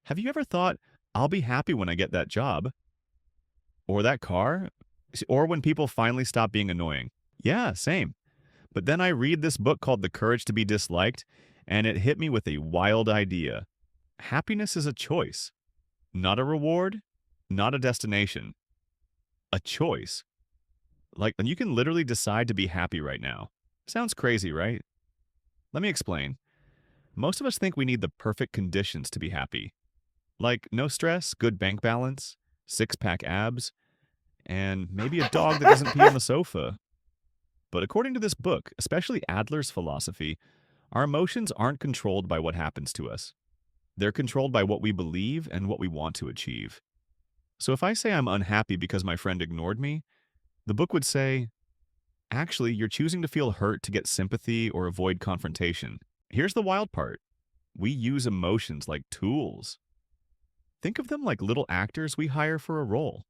Have you ever thought, I'll be happy when I get that job or that car or when people finally stop being annoying? Yeah, same. But then I read this book called The Courage to be Disliked, and it hit me with a wild idea. Happiness is a choice, not a reward, not a destination, a choice. Like, and you can literally decide to be happy right now. Sounds crazy, right? Let me explain. Most of us think we need the perfect conditions to be happy. Like no stress, good bank balance, six pack abs, and maybe a dog that doesn't pee on the sofa. But according to this book, especially Adler's philosophy, our emotions aren't controlled by what happens to us. They're controlled by what we believe and what we want to achieve. So if I say I'm unhappy because my friend ignored me, the book would say, actually, you're choosing to feel hurt to get sympathy or avoid confrontation. Here's the wild part. We use emotions like tools. Think of them like little actors we hire for a role.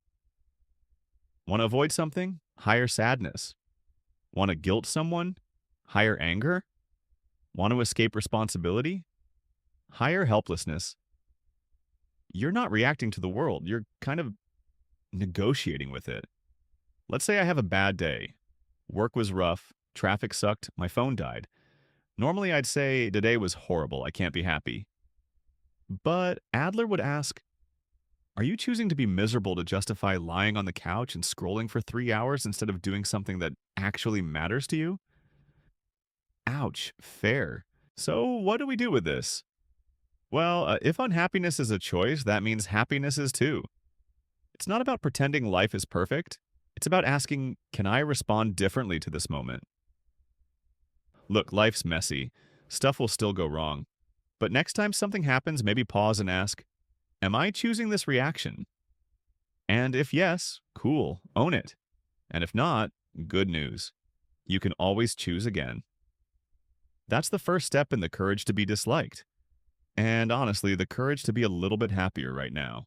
Want to avoid something? Hire sadness. Want to guilt someone? Hire anger. Want to escape responsibility? Hire helplessness. You're not reacting to the world. You're kind of negotiating with it. Let's say I have a bad day. Work was rough. Traffic sucked. My phone died. Normally I'd say today was horrible. I can't be happy. But Adler would ask, are you choosing to be miserable to justify lying on the couch and scrolling for 3 hours instead of doing something that actually matters to you? Ouch, fair. So what do we do with this? Well, if unhappiness is a choice, that means happiness is too. It's not about pretending life is perfect. It's about asking, can I respond differently to this moment? Look, life's messy. Stuff will still go wrong. But next time something happens, maybe pause and ask, am I choosing this reaction? And if yes, cool, own it. And if not, good news. You can always choose again. That's the first step in the courage to be disliked. And honestly, the courage to be a little bit happier right now.